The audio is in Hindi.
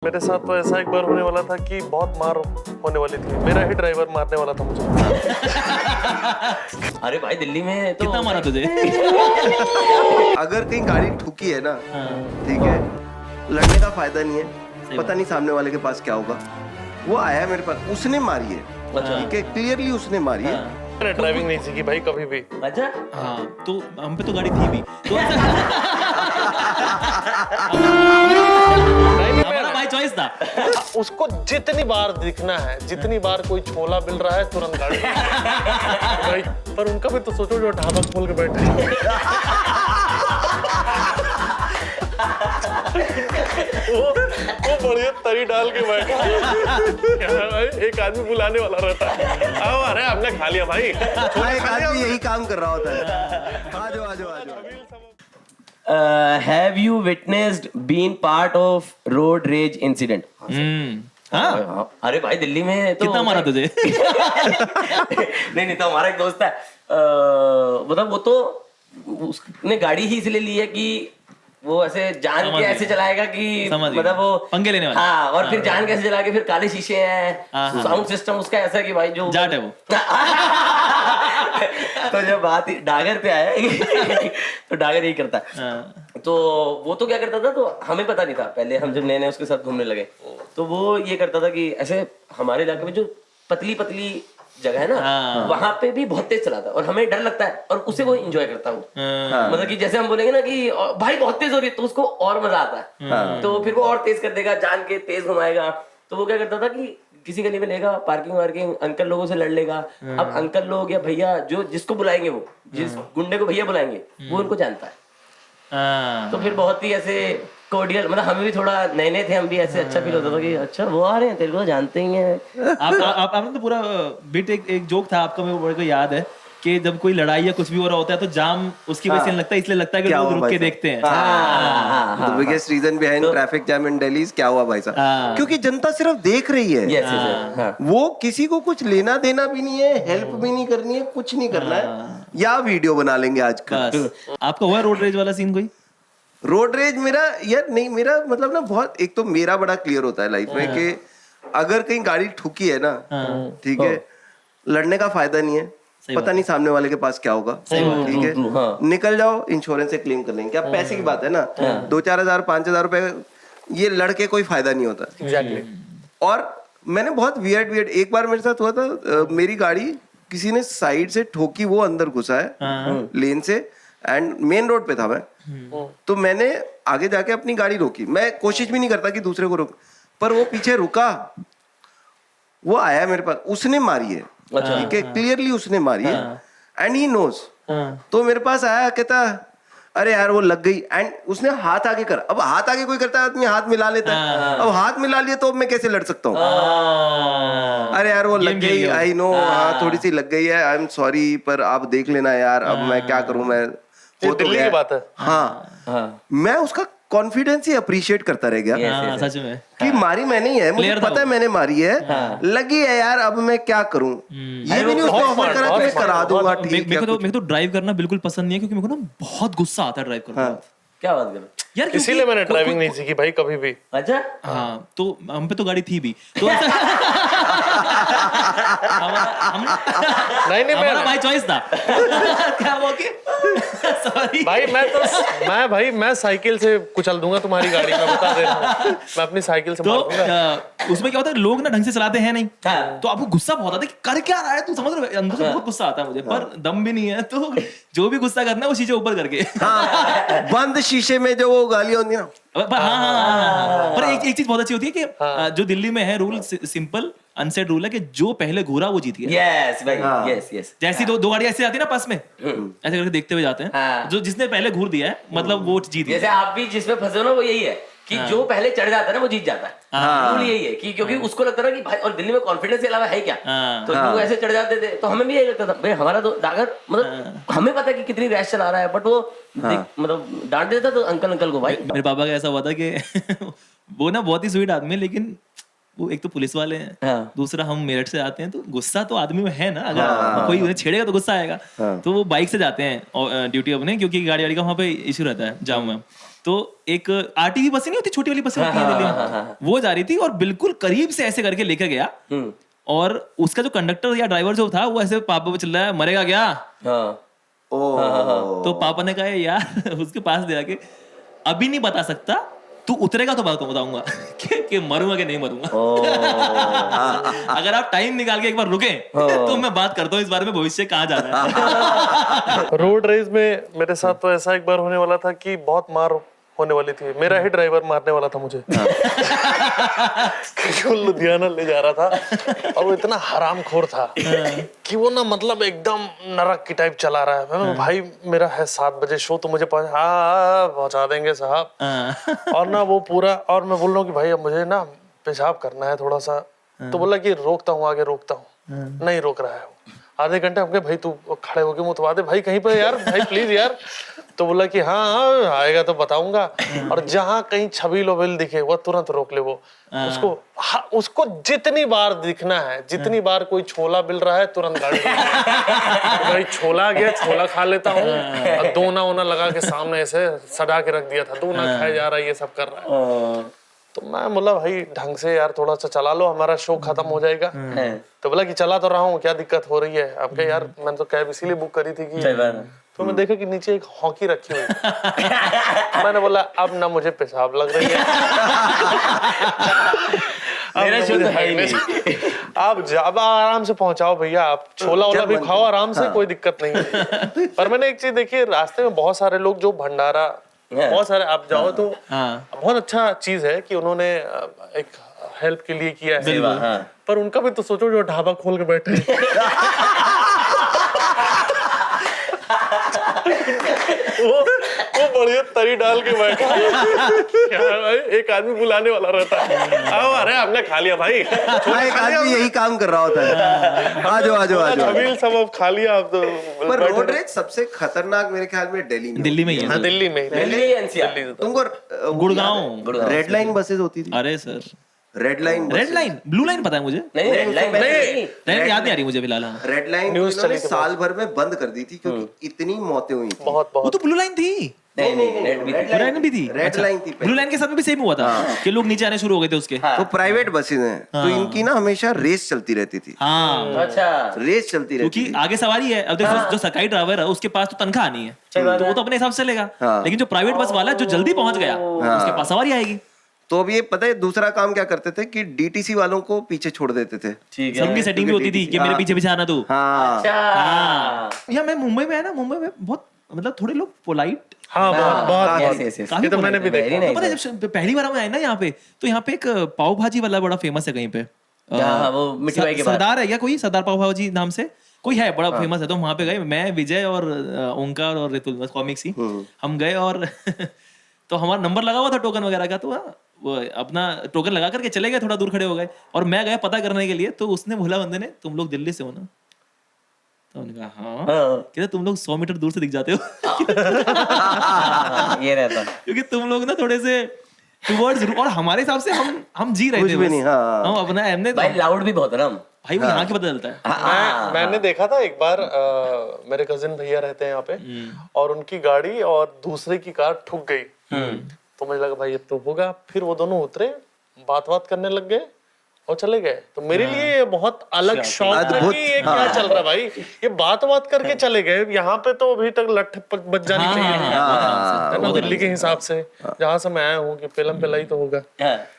मेरे साथ तो ऐसा एक बार होने वाला था कि बहुत मार होने वाली थी। मेरा ही ड्राइवर मारने वाला था मुझे। अरे भाई दिल्ली में तो कितना मारा तुझे? अगर कहीं गाड़ी ठुकी है ना, ठीक है, लड़ने का फायदा नहीं है। पता नहीं सामने वाले के पास क्या होगा। वो आया मेरे पास, उसने मारी है, ठीक है, क्लियरली उसने मारी है। मैंने ड्राइविंग नहीं सीखी भाई कभी भी। अच्छा हाँ, तो हम पे तो गाड़ी थी भी तो हमारा भाई चॉइस था। उसको जितनी बार दिखना है, जितनी बार कोई छोला मिल रहा है, तुरंत गाड़ी भाई। पर उनका भी तो सोचो जो ढाबा खोल के बैठे हैं। वो बढ़िया तरी डाल के बैठे हैं। एक आदमी बुलाने वाला रहता है, आओ, अरे हमने खा लिया भाई। एक आदमी यही काम कर रहा होता है। आ जाओ आ जाओ आ जाओ। Have you witnessed been part of road rage incident? हाँ, अरे भाई दिल्ली में तो कितना मारा तुझे? नहीं तो हमारा एक दोस्त है, मतलब वो तो उसने गाड़ी ही इसलिए ली है कि वो ऐसे जान के ऐसे चलाएगा कि मतलब वो पंगे लेने वाला। हाँ, और फिर जान कैसे चला के फिर काले शीशे हैं, हाँ। साउंड सिस्टम उसका ऐसा है कि भाई जो जाट है वो। तो जब बात डागर पे आया तो डागर यही करता है। तो वो तो क्या करता था, तो हमें पता नहीं था पहले, हम जब नए नए उसके साथ घूमने लगे तो वो ये करता था कि ऐसे हमारे इलाके में जो पतली पतली जगह है ना, वहां पे भी बहुत तेज चलाता है और हमें डर लगता है और उसे वो एंजॉय करता है। मतलब कि जैसे हम बोलेंगे ना कि भाई बहुत तेज हो रही है, तो उसको और मजा आता है, तो फिर वो और तेज कर देगा, जान के तेज घुमाएगा। तो वो क्या करता था कि किसी गली में लेगा, पार्किंग वार्किंग, अंकल लोगों से लड़ लेगा। अब अंकल लोग या भैया जो जिसको बुलाएंगे, वो जिस गुंडे को भैया बुलाएंगे वो उनको जानता है। तो फिर बहुत ही ऐसे कोडियल, मतलब हमें भी थोड़ा नए नए थे, हम भी ऐसे अच्छा फील होता था कि अच्छा वो आ रहे हैं, तेरे को जानते ही हैं। आपने तो पूरा बिट एक जोक था आपका, मेरे को याद है कि जब कोई लड़ाई या कुछ भी हो रहा होता है तो जाम उसकी वजह से लगता है, इसलिए लगता है कि लोग रुक के देखते हैं। The biggest reason behind traffic jam in Delhi क्या हुआ भाई साहब? क्योंकि जनता सिर्फ देख रही है। वो किसी को कुछ लेना देना भी नहीं है, हेल्प भी नहीं करनी है, कुछ नहीं करना है, या वीडियो बना लेंगे आजकल। आपका हुआ रोड रेज वाला सीन कोई? रोड रेज मेरा यार नहीं, मेरा मतलब ना बहुत, एक तो मेरा बड़ा क्लियर होता है लाइफ में कि अगर कहीं गाड़ी ठुकी है ना, ठीक है, लड़ने का फायदा नहीं है। पता नहीं सामने वाले के पास क्या होगा, ठीक है, निकल जाओ, इंश्योरेंस से क्लेम कर लेंगे। क्या पैसे की बात है ना, 2-4 हज़ार 5,000 रुपए, ये लड़के कोई फायदा नहीं होता। एग्जैक्टली। और मैंने बहुत वियर्ड एक बार मेरे साथ हुआ था, मेरी गाड़ी किसी ने साइड से ठोकी, वो अंदर घुसा है लेन से, एंड मेन रोड पे था मैं। तो मैंने आगे जाके अपनी गाड़ी रोकी, मैं कोशिश भी नहीं करता कि दूसरे को रोक, पर वो पीछे रुका, वो आया मेरे पास, उसने मारी है, ठीक है, क्लियरली उसने मारी है, एंड ही नोज। तो मेरे पास आया, कहता अरे यार वो लग गई, एंड उसने हाथ आगे कर। अब हाथ आगे कोई करता है, आदमी हाथ मिला लेता है, अब हाथ मिला लिया तो अब मैं कैसे लड़ सकता हूँ? अरे यार वो लग गई, आई नो, हाँ थोड़ी सी लग गई है, आई एम सॉरी, पर आप देख लेना यार, अब मैं क्या करूं, मैं वो दिल्ली की बात है। हाँ, मैं उसका कॉन्फिडेंस ही अप्रिशिएट करता रह गया सच में कि मारी मैंने ही है, मुझे पता है मैंने मारी है, लगी है यार, अब मैं क्या करूं। ये भी नहीं उसको ऑफर करा कि मैं करा दूंगा, ठीक है। मेरे को तो ड्राइव करना बिल्कुल पसंद नहीं है, क्योंकि मेरे को ना बहुत गुस्सा आता है ड्राइव करने में। क्या बात कर यार, इसीलिए मैंने ड्राइविंग नहीं सीखी भाई कभी भी। अच्छा हाँ, तो हम पे तो गाड़ी थी भी तो नहीं हमारा भाई चॉइस था। क्या वो कि सॉरी भाई मैं साइकिल से कुचल दूंगा तुम्हारी गाड़ी, मैं बता दे रहा हूँ, मैं अपनी साइकिल से तो मार दूंगा। उसमें क्या होता है, लोग ना ढंग से चलाते हैं नहीं, तो आपको गुस्सा बहुत आता है कि कर क्या रहा है तू, समझ रहे हो? अंदर से बहुत गुस्सा आता है मुझे, पर दम भी नहीं है, तो जो भी गुस्सा करना है वो चीजें ऊपर करके। बंद शीशे में जो वो गालियां होती है ना, पर एक चीज बहुत अच्छी होती है कि जो दिल्ली में है रूल, सिंपल अनसेड रूल है कि जो पहले घूरा वो जीत गया। यस भाई, यस। जैसी दो गाड़ी ऐसे आती है ना पास में, ऐसे करके देखते हुए जाते हैं, जो जिसने पहले घूर दिया है मतलब वो जीत गया। जैसे आप भी जिसमें फंसे हो ना, वो यही है कि जो पहले चढ़ जाता है ना वो जीत जाता है। रूल यही है कि क्योंकि उसको लगता था कि भाई, और दिल्ली में कॉन्फिडेंस के अलावा है क्या, तो लोग ऐसे चढ़ जाते थे। तो हमें भी यही लगता था भाई, हमारा तो डागर, मतलब हमें पता है कि कितनी रैश चला रहा है, बट वो मतलब डांट देता तो अंकल को। भाई मेरे पापा का ऐसा हुआ था कि वो ना बहुत ही स्वीट आदमी है, लेकिन वो एक तो पुलिस वाले हैं, हाँ। दूसरा हम मेरठ से आते हैं, तो गुस्सा तो आदमी में है ना, अगर कोई उन्हें छेड़ेगा तो गुस्सा आएगा। तो वो बाइक से जाते हैं ड्यूटी अपने, क्योंकि गाड़ी वाड़ी का वहाँ पे इशू रहता है जाम में। तो एक आरटीवी बसें नहीं होती, छोटी वाली बसें होती हैं दिल्ली में, वो जा रही थी और बिल्कुल करीब से ऐसे करके लेकर गया, और उसका जो कंडक्टर या ड्राइवर जो था वो ऐसे पापा पे चिल्ला रहा है, मरेगा क्या? तो पापा ने कहा यार उसके पास दे आके, अभी नहीं बता सकता, तू उतरेगा तो बताऊंगा कि मरूंगा कि नहीं मरूंगा। अगर आप टाइम निकाल के एक बार रुके तो मैं बात करता हूँ इस बारे में, भविष्य कहाँ जाना है। रोड रेस में मेरे साथ तो ऐसा एक बार होने वाला था कि बहुत मार होने वाली थी, मेरा ही ड्राइवर मारने वाला था मुझे। क्योंकि वो लुधियाना ले जा रहा था और वो इतना हरामखोर था कि वो ना मतलब एकदम नरक की टाइप चला रहा है। मैं भाई मेरा है 7 बजे शो, तो मुझे पहुंचा देंगे साहब। और ना वो पूरा, और मैं बोल रहा हूँ कि भाई अब मुझे ना पेशाब करना है थोड़ा सा, तो बोला कि रोकता हूँ, आगे रोकता हूँ। नहीं रोक रहा है वो। आधे घंटे हम कहे भाई तू खड़े होके मुतवा दे भाई कहीं पे यार, भाई प्लीज यार। तो बोला कि हाँ आएगा तो बताऊंगा। और जहाँ कहीं छबील वबील दिखे वो तुरंत रोक ले वो। उसको जितनी बार दिखना है, जितनी बार कोई छोला मिल रहा है, तुरंत गाड़ी तो भाई छोला गया, छोला खा लेता हूँ। और दोना वोना लगा के सामने ऐसे सजा के रख दिया था, दोना खाया जा रहा है, ये सब कर रहा है। तो मैं बोला भाई ढंग से यार थोड़ा सा चला लो, हमारा शो खत्म हो जाएगा। तो बोला कि चला तो रहा हूँ, क्या दिक्कत हो रही है? अब क्या यार, मैंने तो कैब इसीलिए बुक करी थी कि, तो मैं देखा कि नीचे एक हॉकी रखी हुई। मैंने बोला अब ना मुझे पेशाब लग रही है, मेरा शुद्ध है ही नहीं। आप आराम से पहुंचाओ भैया, आप छोला वोला भी खाओ आराम से, कोई दिक्कत नहीं है। पर मैंने एक चीज देखी, रास्ते में बहुत सारे लोग जो भंडारा, बहुत सारे आप जाओ तो बहुत अच्छा चीज है कि उन्होंने एक हेल्प के लिए किया है। पर उनका भी तो सोचो जो ढाबा खोल के बैठे वो बढ़िया तरी डाल के बैठा है। एक आदमी बुलाने वाला रहता है, आओ अरे हमने खा लिया भाई। एक आदमी यही काम कर रहा होता है, आ जाओ छबील सब अब खा लिया। अब तो पर रोड रेज सबसे खतरनाक मेरे ख्याल में दिल्ली में, दिल्ली में ही है। हाँ दिल्ली में, तुमको गुड़गांव रेड लाइन बसेस होती थी? अरे sir red line blue line पता है मुझे, नहीं रेड लाइन लाइन याद नहीं आ रही मुझे फिलहाल। रेड लाइन इन्होंने साल भर में बंद कर दी थी क्योंकि इतनी मौतें हुई थी। बहुत वो तो ब्लू लाइन थी, रेड लाइन भी थी, रेड लाइन थी। ब्लू लाइन के साथ में भी सेम हुआ था कि लोग नीचे आने शुरू हो गए थे उसके। तो प्राइवेट बसेस हैं तो इनकी ना हमेशा रेस चलती रहती थी। हाँ अच्छा, रेस चलती रहती क्योंकि आगे सवारी है। अब देखो जो सरकारी ड्राइवर है उसके पास तो तनख्वाह नहीं है, तो वो तो अपने हिसाब से लेगा। लेकिन जो प्राइवेट बस वाला जो जल्दी पहुंच गया उसके पास सवारी आएगी। तो अब ये पता है दूसरा काम क्या करते थे कि डीटीसी वालों को पीछे छोड़ देते थे। ठीक है, सबकी सेटिंग भी होती थी कि मेरे पीछे पीछे आना तू। या मैं मुंबई में है ना, मुंबई में बहुत मतलब थोड़े लोग पोलाइट, हाँ बहुत काफी तो मैंने भी देखा। तो पता है जब पहली बार हम आए ना यहाँ पे, तो यहाँ पे एक पाव भाजी वाला बड़ा फेमस है कहीं पे, वो मिठी बाई के बाद सरदार है या कोई सरदार पाव भाजी नाम से कोई है, बड़ा फेमस है। तो वहां पे गए, मैं विजय और ओंकार और रितुल कॉमिक्स ही हम गए, और तो हमारा नंबर लगा हुआ था टोकन वगैरह का, तो वो अपना टोकन लगा करके चले गए, थोड़ा दूर खड़े हो गए। और मैं गया पता करने के लिए, तो उसने बोला बंदे ने, तुम लोग दिल्ली से हो ना? तो उन्होंने कहा हाँ। कहते तुम लोग 100 मीटर दूर से दिख जाते हो। ये रहता, क्योंकि तुम लोग ना थोड़े से टुवर्ड्स, और हमारे हिसाब से हम जी रहे थे बस। हम अपना हमने भाई लाउड भी बहुत है ना भाई, वो यहाँ की पता चलता है। मैंने देखा था एक बार, मेरे कजिन भैया रहते हैं यहाँ पे, और उनकी गाड़ी और दूसरे की कार ठुक गई। तो मुझे लगा भाई अब तो होगा। फिर वो दोनों उतरे, बात करने लग गए और चले गए। तो मेरे लिए ये बहुत अलग शौक था कि ये क्या चल रहा है भाई, ये बात करके चले गए। यहाँ पे तो अभी तक लठ बच जानी चाहिए, दिल्ली के हिसाब से जहाँ से मैं आया हूँ कि फिल्म पे लाई तो होगा।